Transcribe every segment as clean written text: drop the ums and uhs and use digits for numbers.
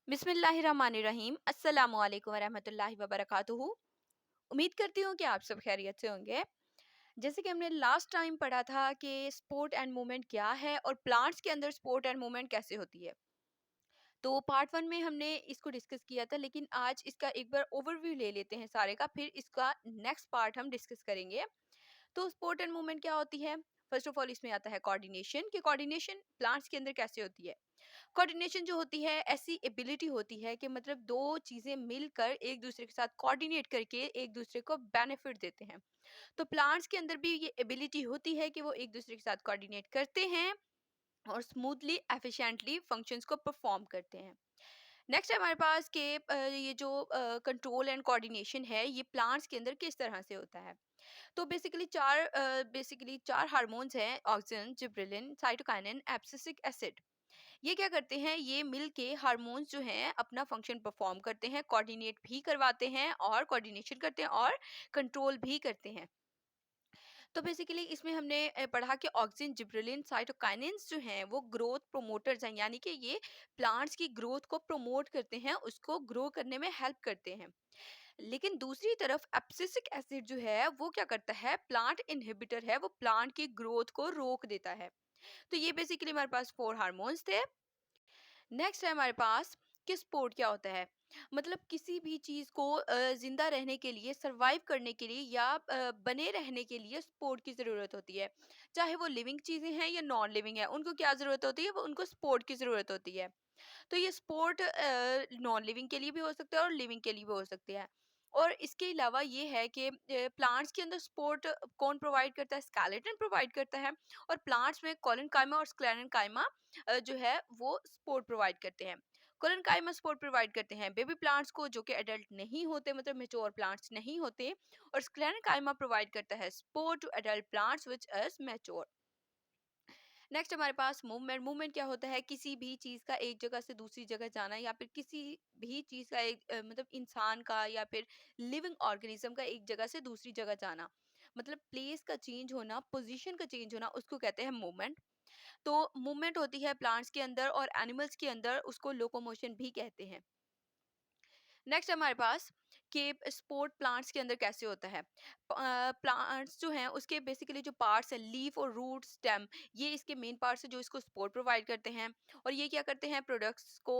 बिस्मिल्लाहिर्रहमानिर्रहीम अस्सलामु अलैकुम वरहमतुल्लाहि वबरकातुहू। उम्मीद करती हूँ कि आप सब खैरियत से होंगे। जैसे कि हमने लास्ट टाइम पढ़ा था कि स्पोर्ट एंड मूवमेंट क्या है और प्लांट्स के अंदर स्पोर्ट एंड मूवमेंट कैसे होती है। तो पार्ट वन में हमने इसको डिस्कस किया था, लेकिन आज इसका एक बार ओवरव्यू ले लेते हैं सारे का, फिर इसका नेक्स्ट पार्ट हम डिस्कस करेंगे। तो स्पोर्ट एंड मूवमेंट क्या होती है? फर्स्ट ऑफ ऑल इसमें आता है कोऑर्डिनेशन, कि कोऑर्डिनेशन प्लांट्स के अंदर कैसे होती है। कोऑर्डिनेशन जो होती है ऐसी एबिलिटी होती है कि मतलब दो चीजें मिलकर एक दूसरे के साथ कोऑर्डिनेट करके एक दूसरे को बेनिफिट देते हैं। तो प्लांट्स के अंदर भी ये एबिलिटी होती है कि वो एक दूसरे के साथ कोऑर्डिनेट करते हैं और स्मूथली एफिशिएंटली फंक्शंस को परफॉर्म करते हैं। नेक्स्ट है हमारे पास कि ये जो कंट्रोल एंड कोऑर्डिनेशन है ये प्लांट्स के अंदर किस तरह से होता है। तो बेसिकली चार हार्मोन्स हैं: auxin, gibberellin, cytokinin, abscisic acid. ये क्या करते हैं, ये मिल के हार्मोन्स जो हैं अपना फंक्शन परफॉर्म करते हैं, कोऑर्डिनेट भी करवाते हैं और कोऑर्डिनेशन करते हैं और कंट्रोल भी करते हैं। तो बेसिकली इसमें हमने पढ़ा कि ऑक्सिन, जिब्रेलिन, साइटोकाइनिन्स जो हैं वो ग्रोथ प्रोमोटर्स हैं, यानी कि ये प्लांट्स की ग्रोथ को प्रमोट करते हैं, उसको ग्रो करने में हेल्प करते हैं। लेकिन दूसरी तरफ एब्सिसिक एसिड जो है वो क्या करता है, प्लांट इनहिबिटर है, वो प्लांट की ग्रोथ को रोक देता है। तो ये बेसिकली हमारे पास फोर हार्मोन्स थे। नेक्स्ट है हमारे पास कि स्पोर्ट क्या होता है। मतलब किसी भी चीज को जिंदा रहने के लिए, सरवाइव करने के लिए या बने रहने के लिए स्पोर्ट की जरूरत होती है। चाहे वो लिविंग चीजें हैं या नॉन लिविंग है, उनको क्या जरूरत होती है, वो उनको स्पोर्ट की जरूरत होती है। तो ये स्पोर्ट नॉन लिविंग के लिए भी हो सकता है और लिविंग के लिए भी हो सकते हैं। और इसके अलावा ये है कि प्लांट्स के अंदर सपोर्ट कौन प्रोवाइड करता है, स्केलेटन प्रोवाइड करता है। और प्लांट्स में कॉलन काइमा और स्क्लेरन काइमा जो है वो सपोर्ट प्रोवाइड करते हैं। कॉलन काइमा सपोर्ट प्रोवाइड करते हैं बेबी प्लांट्स को जो कि एडल्ट नहीं होते, मतलब मेच्योर प्लांट्स नहीं होते। और स्क्लेरन काइमा प्रोवाइड करता है support to adult plants which is mature. Next हमारे पास मूवमेंट। मूवमेंट क्या होता है, किसी भी चीज का एक जगह से दूसरी जगह जाना, या फिर किसी भी चीज का एक मतलब इंसान का या फिर लिविंग ऑर्गेनिज्म का एक जगह से दूसरी जगह जाना, मतलब प्लेस का चेंज होना, पोजीशन का चेंज होना, उसको कहते हैं मूवमेंट। तो मूवमेंट होती है प्लांट्स के अंदर और एनिमल्स के अंदर, उसको लोकोमोशन भी कहते हैं। नेक्स्ट हमारे पास कि स्पोर्ट प्लांट्स के अंदर कैसे होता है। प्लांट्स जो हैं उसके बेसिकली जो पार्ट्स हैं, लीफ और रूट, स्टेम, ये इसके मेन पार्ट्स हैं जो इसको सपोर्ट प्रोवाइड करते हैं। और ये क्या करते हैं, प्रोडक्ट्स को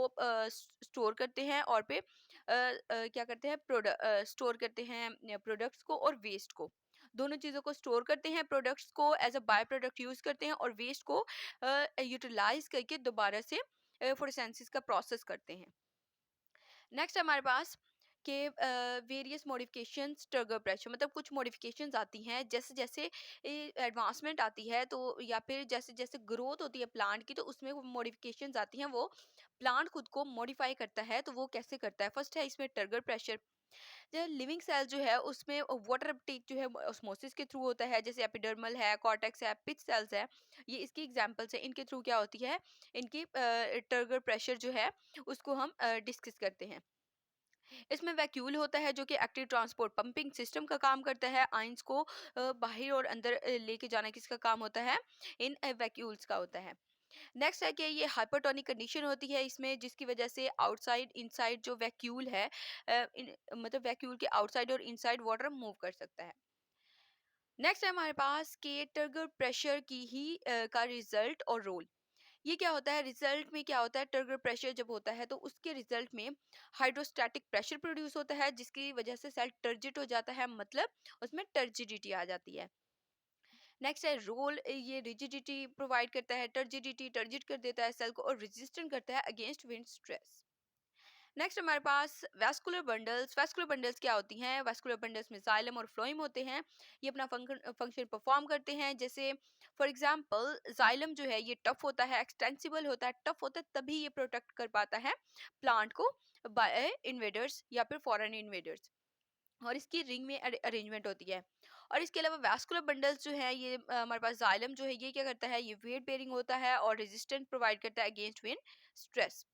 स्टोर करते हैं और पे क्या करते हैं, स्टोर करते हैं प्रोडक्ट्स को और वेस्ट को। दोनों चीज़ों को स्टोर करते हैं, प्रोडक्ट्स को as a by product use करते हैं और वेस्ट को यूटिलाइज करके दोबारा से फोटोसिंथेसिस का प्रोसेस करते हैं। नेक्स्ट हमारे पास के वेरियस मॉडिफिकेशंस ट्रिगर प्रेशर, मतलब कुछ मॉडिफिकेशंस आती हैं जैसे जैसे एडवांसमेंट आती है, तो या फिर जैसे जैसे ग्रोथ होती है प्लांट की, तो उसमें वो मॉडिफिकेशंस आती हैं, वो प्लांट खुद को मॉडिफाई करता है। तो वो कैसे करता है, फर्स्ट है इसमें ट्रिगर प्रेशर। जो लिविंग सेल जो है उसमें वाटर अपटेक जो है ऑस्मोसिस के थ्रू होता है, जैसे एपिडर्मल है, कॉर्टेक्स है, पिच सेल्स है, ये इसकी एग्जांपल्स है। इनके थ्रू क्या होती है, इनकी ट्रिगर प्रेशर जो है उसको हम डिस्कस करते हैं। इसमें वैक्यूल होता है जो कि एक्टिव ट्रांसपोर्ट पंपिंग सिस्टम का काम करता है। आइंस को बाहर और अंदर लेके जाना किसका काम होता है, इन वैक्यूल्स का होता है। नेक्स्ट है कि ये हाइपरटोनिक कंडीशन होती है इसमें, जिसकी वजह से आउटसाइड इनसाइड जो वैक्यूल है मतलब वैक्यूल के आउटसाइड और इनसाइड वाटर मूव कर सकता है। नेक्स्ट है हमारे पास के ट्रिगर प्रेशर की ही का रिजल्ट और रोल। ये क्या होता है, रिजल्ट में क्या होता है, ट्रिगर प्रेशर जब होता है तो उसके रिजल्ट में हाइड्रोस्टैटिक प्रेशर प्रोड्यूस होता है, जिसकी वजह से सेल टर्जिट हो जाता है, मतलब उसमें टर्जिडिटी आ जाती है। नेक्स्ट है रोल, ये रिजिडिटी प्रोवाइड करता है, टर्जिडिटी टर्जिट कर देता है सेल को और रेजिस्टेंट करता है अगेंस्ट विंड स्ट्रेस। नेक्स्ट हमारे पास वैस्कुलर बंडल्स। वैस्कुलर बंडल्स क्या होती हैं, वैस्कुलर बंडल्स में जाइलम और फ्लोएम होते हैं। ये अपना फंक्शन परफॉर्म करते हैं। जैसे फॉर एग्जांपल जाइलम जो है ये टफ होता है, एक्सटेंसिबल होता है, टफ होता है, तभी ये प्रोटेक्ट कर पाता है प्लांट को बाय इन्वेडर्स या फिर फॉरेन इन्वेडर्स। और इसकी रिंग में अरेंजमेंट होती है। और इसके अलावा वैस्कुलर बंडल्स जो है ये हमारे पास जाइलम जो है ये क्या करता है, ये वेट बेरिंग होता है और रेजिस्टेंट प्रोवाइड करता है अगेंस्ट विंड स्ट्रेस।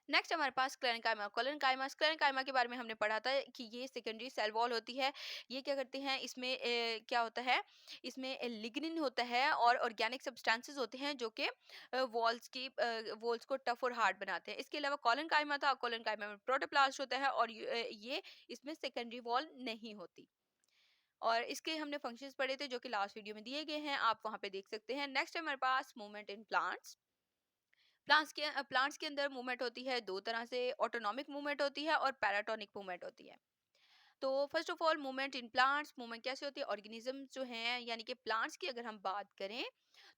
नेक्स्ट हमारे पास क्लेरेंकाइमा के बारे में हमने पढ़ा था कि ये सेकेंडरी सेल वॉल होती है। ये क्या करते हैं, इसमें क्या होता है, इसमें लिग्निन होता है और ऑर्गेनिक सब्सटेंसेस होते हैं जो कि वॉल्स को टफ और हार्ड बनाते हैं। इसके अलावा कॉलेनकाइमा में प्रोटोप्लास्ट होता है और ये इसमें सेकेंडरी वॉल नहीं होती। और इसके हमने फंक्शंस पढ़े थे जो कि लास्ट वीडियो में दिए गए हैं, आप वहां पे देख सकते हैं। नेक्स्ट हमारे पास मूवमेंट इन प्लांट्स। प्लांट्स के अंदर मूवमेंट होती है दो तरह से, ऑटोनॉमिक मूवमेंट होती है और पैराटोनिक मूवमेंट होती है। तो first of all movement in plants, movement कैसे होती है, ऑर्गेनिज्म जो हैं यानी कि प्लांट्स की अगर हम बात करें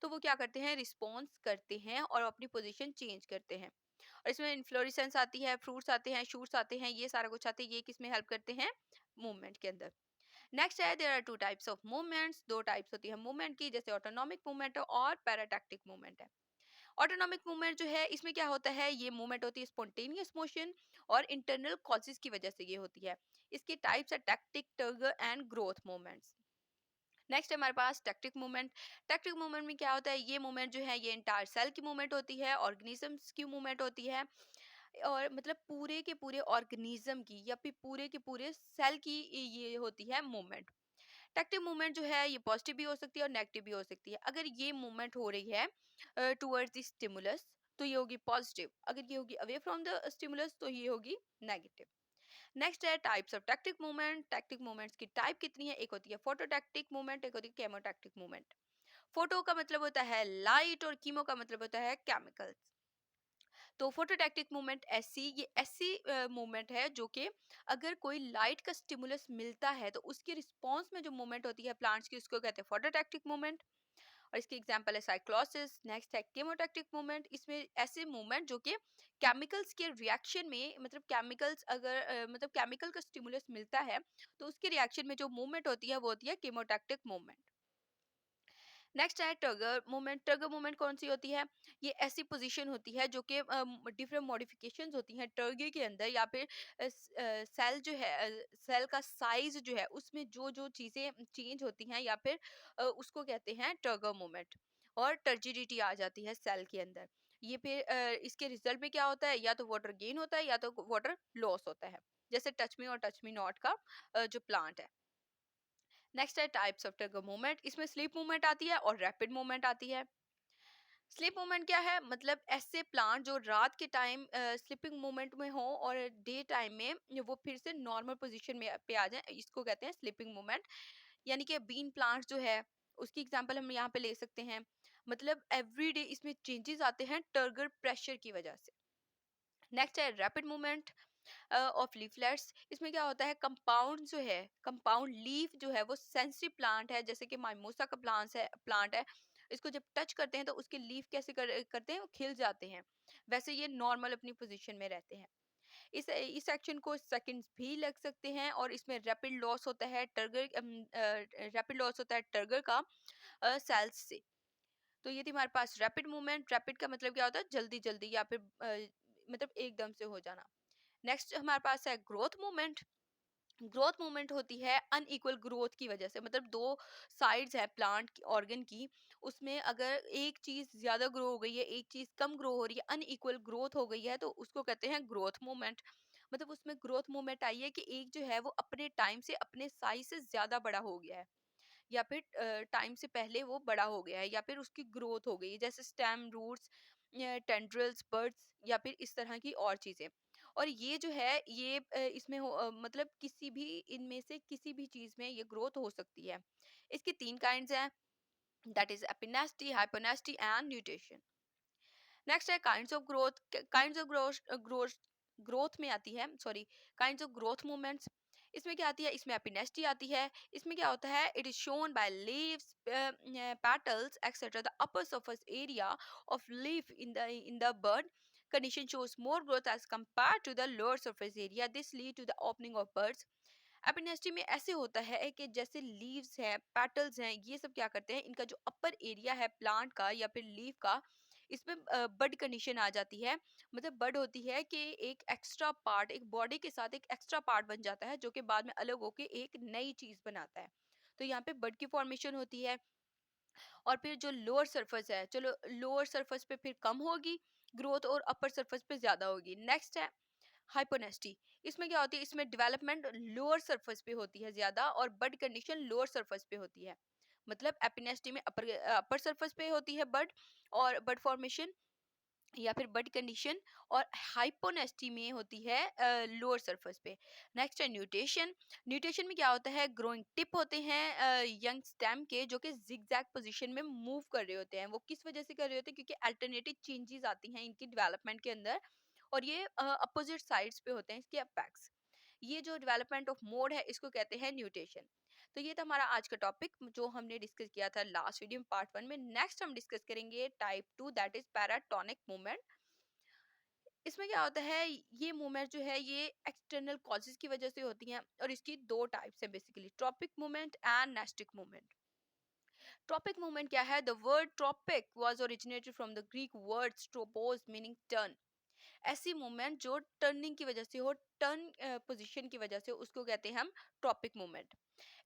तो वो क्या करते हैं, रिस्पॉन्स करते हैं और अपनी पोजीशन चेंज करते हैं। और इसमें इन्फ्लोरेसेंस आती है, फ्रूट्स आते हैं, शूट्स आते हैं, ये सारा कुछ आते हैं, ये किस में हेल्प करते हैं, मूवमेंट के अंदर। नेक्स्ट है, there are two types of movements, दो टाइप्स होती है मूवमेंट की, जैसे ऑटोनॉमिक मूवमेंट और पैराटैक्टिक मूवमेंट है। ऑटोनॉमिक मूवमेंट जो है इसमें क्या होता है, ये मूवमेंट होती है स्पॉन्टेनियस मोशन और इंटरनल कॉजेज की वजह से ये होती है। इसके टाइप्स है tactic, turgor and growth movements. Next है हमारे पास टैक्टिक मूवमेंट। टैक्टिक मूवमेंट में क्या होता है, ये मूवमेंट जो है ये इंटायर सेल की मूवमेंट होती है, ऑर्गेनिजम्स की मूवमेंट होती है, और मतलब पूरे के पूरे ऑर्गेनिज्म की या फिर पूरे के पूरे सेल की ये होती है मूवमेंट। टैक्टिव मूवमेंट जो है ये पॉजिटिव भी हो सकती है और नेगेटिव भी हो सकती है। अगर ये मूवमेंट हो रही है टुवर्ड्स द स्टिमुलस तो ये होगी पॉजिटिव, अगर ये होगी अवे फ्रॉम द स्टिमुलस तो ये होगी नेगेटिव। नेक्स्ट है types of tactic movement. Tactic movements की टाइप कितनी है, एक होती है फोटोटैक्टिक मूवमेंट, एक होती है केमोटैक्टिक मूवमेंट। फोटो का मतलब होता है लाइट और कीमो का मतलब होता है केमिकल्स। तो फोटोटैक्टिक मूवमेंट ऐसी मूवमेंट है जो कि अगर कोई लाइट का स्टिमुलस मिलता है तो उसके रिस्पॉन्स में जो मूवमेंट होती है प्लांट्स की उसको कहते हैं फोटोटैक्टिक मूवमेंट। और इसके एग्जांपल है साइक्लोसिस। नेक्स्ट है केमोटैक्टिक मूवमेंट, इसमें ऐसे मूवमेंट जो कि केमिकल्स के रिएक्शन में, मतलब केमिकल्स अगर मतलब केमिकल का स्टिमुलस मिलता है तो उसके रिएक्शन में जो मूवमेंट होती है वो होती है केमोटैक्टिक मूवमेंट। नेक्स्ट है टर्गर मूवमेंट। टर्गर मूवमेंट कौन सी होती है, ये ऐसी पोजीशन होती है जो कि डिफरेंट मॉडिफिकेशंस होती हैं टर्गर के अंदर, या फिर सेल जो है सेल का साइज जो है उसमें जो जो चीजें चेंज होती हैं, या फिर उसको कहते हैं टर्गर मूवमेंट। और टर्जिडिटी आ जाती है सेल के अंदर। ये फिर इसके रिजल्ट में क्या होता है, या तो वाटर गेन होता है या तो वाटर लॉस होता है, जैसे टच मी और टच मी नॉट का जो प्लांट है। नेक्स्ट है टाइप्स ऑफ टग मूवमेंट, इसमें स्लीप मूवमेंट आती है और रैपिड मूवमेंट आती है। स्लीप मूवमेंट क्या है, मतलब ऐसे प्लांट जो रात के टाइम स्लीपिंग मूवमेंट में हो और डे टाइम में वो फिर से नॉर्मल पोजीशन में पे आ जाए, इसको कहते हैं स्लीपिंग मूवमेंट। यानी कि बीन प्लांट जो है उसकी एग्जांपल हम यहाँ पे ले सकते हैं। मतलब एवरी डे इसमें चेंजेस आते हैं टर्गर प्रेशर की वजह से। नेक्स्ट है रैपिड मूवमेंट ऑफ लीफलेट्स। इसमें क्या होता है, कंपाउंड जो है, कंपाउंड लीफ जो है वो सेंसिटिव प्लांट है, जैसे कि माइमोसा का प्लांट है। इसको जब टच करते हैं तो उसके लीफ कैसे करते हैं, वो खिल जाते हैं। वैसे ये नॉर्मल अपनी पोजीशन में रहते हैं। इस एक्शन को सेकंड्स भी लग सकते हैं और इसमें रैपिड लॉस होता है टर्गर का सेल्स से। तो ये थी हमारे पास रैपिड मूवमेंट। रैपिड का मतलब क्या होता है, जल्दी जल्दी या फिर मतलब एकदम से हो जाना। नेक्स्ट हमारे पास है ग्रोथ मूवमेंट। ग्रोथ मूवमेंट होती है अनइक्वल ग्रोथ की वजह से, मतलब दो साइड्स है प्लांट की ऑर्गन की, उसमें अगर एक चीज ज्यादा ग्रो हो गई है, एक चीज कम ग्रो हो रही है, अनइक्वल ग्रोथ हो गई है, तो उसको कहते हैं ग्रोथ मूवमेंट। मतलब उसमें ग्रोथ मूवमेंट आई है कि एक जो है वो अपने टाइम से अपने साइज से ज्यादा बड़ा हो गया है, या फिर टाइम से पहले वो बड़ा हो गया है, या फिर उसकी ग्रोथ हो गई है, जैसे स्टेम, रूट्स, टेंड्रिल्स, बर्ड्स, या फिर इस तरह की और चीजें। और ये जो है ये इसमें मतलब किसी भी इनमें से किसी भी चीज में ये ग्रोथ हो सकती है। इसकी तीन काइंड्स हैं, that is epinasty, hyponasty and nutrition. Next है kinds of growth. Kinds of growth growth में आती है, sorry, kinds of growth movements. इसमें क्या आती है, इसमें एपिनेस्टी आती है। इसमें क्या होता है, it is shown by leaves, petals etcetera the upper surface area of leaf in the bird condition shows more growth as compared to the lower surface area. This lead to the opening of buds. एपिनेस्टी में ऐसे होता है कि जैसे leaves हैं, petals हैं, ये सब क्या करते हैं, इनका जो अपर एरिया है प्लांट का या फिर लीफ का, इसमें बड कंडीशन आ जाती है। मतलब बड होती है कि एक एक्स्ट्रा पार्ट, एक बॉडी के साथ एक एक्स्ट्रा पार्ट बन जाता है जो कि बाद में अलग होके एक नई चीज बनाता है। तो यहाँ पे बड की फॉर्मेशन होती है। और फिर जो लोअर सरफेस है, चलो लोअर सरफेस पे फिर कम होगी, ग्रोथ और अपर सरफेस पे ज्यादा होगी। नेक्स्ट है हाइपोनेस्टी। इसमें क्या होती है, इसमें डेवलपमेंट लोअर सरफेस पे होती है ज्यादा और बड कंडीशन लोअर सरफेस पे होती है। मतलब एपिनेस्टी में अपर अपर सरफेस पे होती है बड और बड फॉर्मेशन या फिर बड कंडीशन, और हाइपोनेस्टी में होती है लोअर सरफेस पे। नेक्स्ट है न्यूटेशन। न्यूटेशन में क्या होता है, ग्रोइंग टिप होते हैं यंग स्टेम के जो कि जिगजैग पोजीशन में मूव कर रहे होते हैं। वो किस वजह से कर रहे होते हैं, क्योंकि अल्टरनेटिव चेंजेस आती हैं इनकी डेवलपमेंट के अंदर और ये अपोजिट साइड्स पे होते हैं इसके अपेक्स। ये जो डेवलपमेंट ऑफ मोड है इसको कहते हैं न्यूटेशन। तो ये था हमारा आज का टॉपिक जो हमने डिस्कस किया था लास्ट वीडियो में पार्ट 1 में। नेक्स्ट हम डिस्कस करेंगे type 2 that is paratonic movement. इसमें क्या होता है, ये मूवमेंट जो है ये एक्सटर्नल कॉजेज की वजह से होती हैं और इसकी दो टाइप्स है basically, tropic movement and nastic movement. Tropic movement क्या है, the word tropic was originated from the Greek words tropos meaning turn. ऐसी मूवमेंट जो टर्निंग की वजह से हो, टर्न पोजीशन की वजह से, उसको कहते हैं हम tropic movement.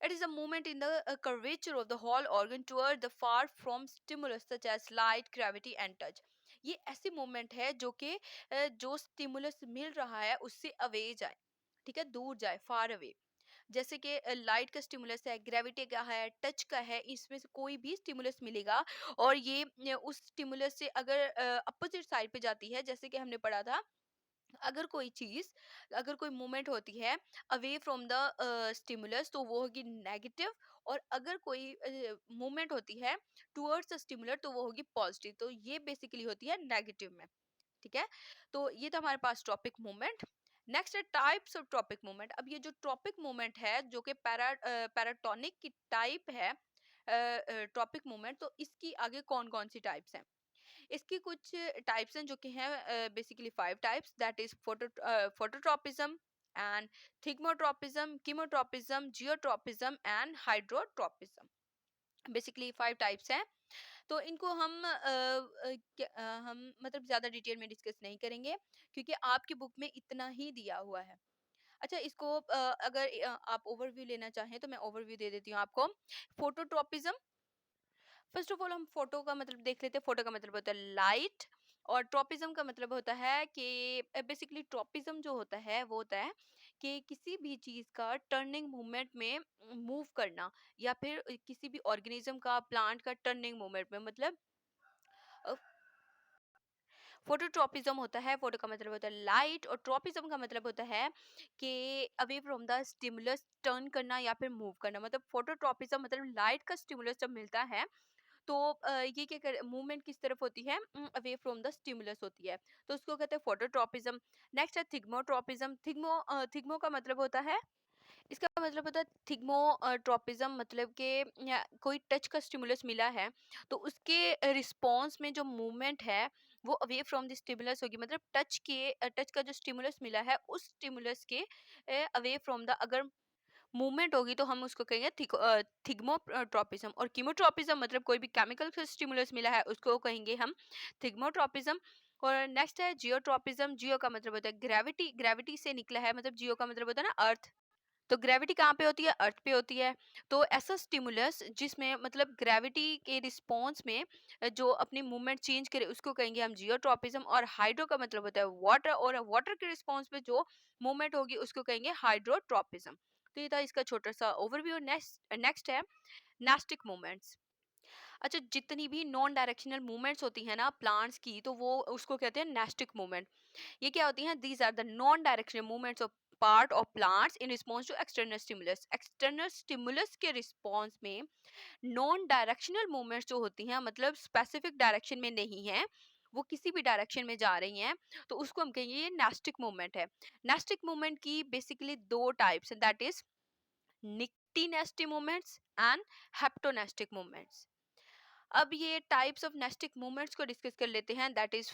It is a movement in the curvature of the whole organ toward the far from stimulus such as light, gravity and touch। ये ऐसी मूवमेंट है जो कि जो स्टिमुलस मिल रहा है उससे अवे जाए, ठीक है, दूर जाए, फार अवे। जैसे कि लाइट का स्टिमुलस है, ग्रेविटी का है, टच का है, इसमें से कोई भी स्टिमुलस मिलेगा और ये उस स्टिमुलस से अगर अपोजिट साइड पे जाती है, जैसे कि हमने पढ़ा था, अगर कोई चीज, अगर कोई मूवमेंट होती है अवे फ्रॉम द स्टिमुलस तो वो होगी नेगेटिव, और अगर कोई मूवमेंट होती है टुवर्ड्स द स्टिमुलर तो वो होगी पॉजिटिव। तो ये बेसिकली होती है नेगेटिव में, ठीक है। तो ये था हमारे पास टॉपिक मूवमेंट। नेक्स्ट है टाइप्स ऑफ टॉपिक मूवमेंट। अब ये जो टॉपिक मूवमेंट है जो कि पैराटोनिक की टाइप है टॉपिक मूवमेंट, तो इसकी आगे कौन कौन सी टाइप्स हैं। इसकी कुछ टाइप्स हैं जो कि हैं basically 5 types, that is phototropism and thigmotropism, chemotropism, geotropism and hydrotropism. Basically 5 types हैं। तो इनको हम मतलब ज्यादा डिटेल में डिस्कस नहीं करेंगे क्योंकि आपकी बुक में इतना ही दिया हुआ है। अच्छा, इसको अगर आप ओवरव्यू लेना चाहें तो मैं ओवरव्यू दे देती हूँ आपको। फोटोट्रोपिज्म, फर्स्ट ऑफ ऑल हम फोटो का मतलब देख लेते हैं। फोटो का मतलब होता है लाइट, और ट्रोपिज्म का मतलब होता है कि बेसिकली ट्रोपिज्म जो होता है वो होता है कि किसी भी चीज का टर्निंग मूवमेंट में मूव करना, या फिर किसी भी ऑर्गेनिज्म का, प्लांट का टर्निंग मूवमेंट में, मतलब फोटोट्रोपिज्म होता है, फोटो का मतलब होता है लाइट, और ट्रोपिज्म का मतलब होता है कि away from the stimulus turn करना या फिर मूव करना। मतलब फोटोट्रोपिज्म मतलब लाइट का स्टिमुलस जब मिलता है तो ये क्या कर मूवमेंट किस तरफ होती है, अवे फ्रॉम द स्टिमुलस होती है, तो उसको कहते हैं फोटोट्रोपिज्म। नेक्स्ट है थिग्मोट्रोपिज्म। थिग्मो का मतलब होता है, इसका मतलब होता है थिग्मोट्रोपिज्म मतलब कि कोई टच का स्टिमुलस मिला है तो उसके रिस्पॉन्स में जो मूवमेंट है वो अवे फ्रॉम द स्टिमुलस होगी। मतलब टच का जो स्टिमुलस मिला है उस स्टिमुलस के अवे फ्रॉम द अगर मूवमेंट होगी तो हम उसको कहेंगे थिग्मोट्रोपिज्म। और कीमोट्रोपिज्म मतलब कोई भी केमिकल स्टिमुलस मिला है उसको कहेंगे हम थिग्मोट्रोपिज्म। और नेक्स्ट है जियोट्रोपिज्म। जियो का मतलब होता है ग्रेविटी, ग्रेविटी से निकला है, मतलब जियो का मतलब होता है ना अर्थ, तो ग्रेविटी कहाँ पे होती है, अर्थ पे होती है। तो ऐसा स्टिमुलस जिसमें मतलब ग्रेविटी के रिस्पॉन्स में जो अपनी मूवमेंट चेंज करे उसको कहेंगे हम जियोट्रोपिज्म। और हाइड्रो का मतलब होता है वाटर, और वाटर के रिस्पॉन्स में जो मूवमेंट होगी उसको कहेंगे हाइड्रोट्रोपिज्म। तो ये था इसका छोटा सा ओवरव्यू। नेक्स्ट नेक्स्ट है नास्टिक मूवमेंट्स। अच्छा, जितनी भी नॉन डायरेक्शनल मूवमेंट्स होती है ना प्लांट्स की, तो वो उसको कहते हैं नास्टिक मूवमेंट। ये क्या होती हैं, these are the non directional movements of part of plants in response to external stimulus. External stimulus के रिस्पॉन्स में नॉन डायरेक्शनल मूवमेंट्स जो होती हैं, मतलब स्पेसिफिक डायरेक्शन में नहीं है, वो किसी भी डायरेक्शन में जा रही हैं, तो उसको हम कहेंगे ये नास्टिक मूवमेंट है। नास्टिक मूवमेंट की बेसिकली दो टाइप्स हैं, that is nyctinastic movements and haptonastic movements. अब ये टाइप्स ऑफ नेस्टिक मूवमेंट्स को डिस्कस कर लेते हैं, that is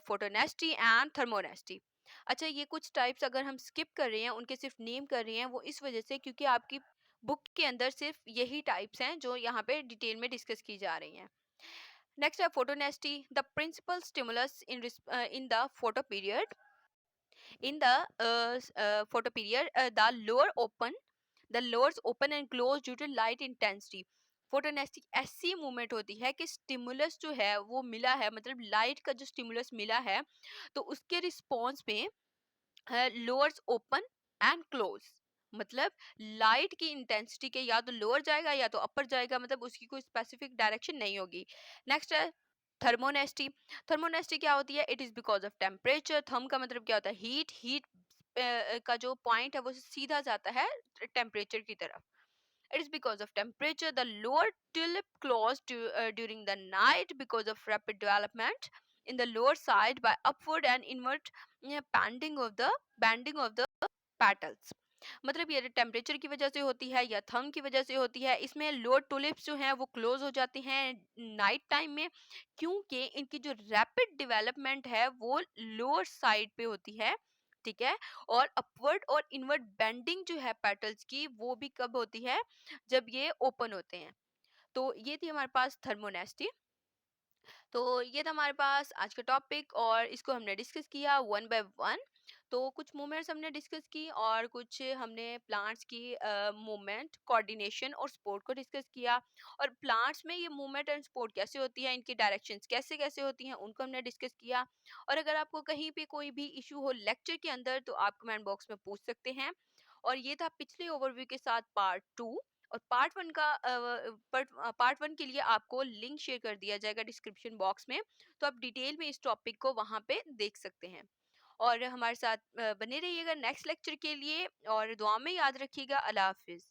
photonasty and thermonasty. अच्छा, ये कुछ टाइप्स अगर हम स्किप कर रहे हैं, उनके सिर्फ नेम कर रहे हैं, वो इस वजह से क्योंकि आपकी बुक के अंदर सिर्फ यही टाइप्स हैं जो यहाँ पे डिटेल में डिस्कस की जा रही हैं। नेक्स्ट है photonasty, the principal stimulus in the photoperiod, in the photo period the lower open and close due to light intensity. फोटोनेस्टिक ऐसी मूवमेंट होती है कि स्टिमुलस जो है वो मिला है, मतलब लाइट का जो स्टिमुलस मिला है, तो उसके रिस्पॉन्स में लोअर्स ओपन एंड क्लोज, मतलब लाइट की इंटेंसिटी के या तो लोअर जाएगा या तो अपर जाएगा, मतलब उसकी कोई स्पेसिफिक डायरेक्शन नहीं होगी। नेक्स्ट है थर्मोनेस्टी। थर्मोनेस्टी क्या होती है? It is because of temperature. Therm का मतलब क्या होता है? हीट। हीट का जो पॉइंट है वो सीधा जाता है टेम्परेचर की तरफ। It is because of temperature. The lower tulip closed during the night because of rapid development in the lower side by upward and inward banding of the petals. मतलब ये टेम्परेचर की वजह से होती है या थर्म की वजह से होती है। इसमें लोअर टुलिप्स जो हैं वो क्लोज हो जाते हैं नाइट टाइम में, क्योंकि इनकी जो रैपिड डेवलपमेंट है वो लोअर साइड पे होती है। ठीक है। और अपवर्ड और इनवर्ड बेंडिंग जो है पेटल्स की वो भी कब होती है? जब ये ओपन होते हैं। तो ये थी हमारे पास थर्मोनेस्टी। तो ये था हमारे पास आज का टॉपिक और इसको हमने डिस्कस किया वन बाय वन। तो कुछ मूवमेंट्स हमने डिस्कस की और कुछ हमने प्लांट्स की मूवमेंट, कोऑर्डिनेशन और स्पोर्ट को डिस्कस किया। और प्लांट्स में ये मूवमेंट एंड स्पोर्ट कैसे होती है, इनकी डायरेक्शंस कैसे कैसे होती हैं, उनको हमने डिस्कस किया। और अगर आपको कहीं पे कोई भी इशू हो लेक्चर के अंदर तो आप कमेंट बॉक्स में पूछ सकते हैं। और ये था पिछले ओवरव्यू के साथ पार्ट 2। और पार्ट वन के लिए आपको लिंक शेयर कर दिया जाएगा डिस्क्रिप्शन बॉक्स में, तो आप डिटेल में इस टॉपिक को वहां पे देख सकते हैं। और हमारे साथ बने रहिएगा नेक्स्ट लेक्चर के लिए, और दुआ में याद रखिएगा। अल्लाह हाफिज।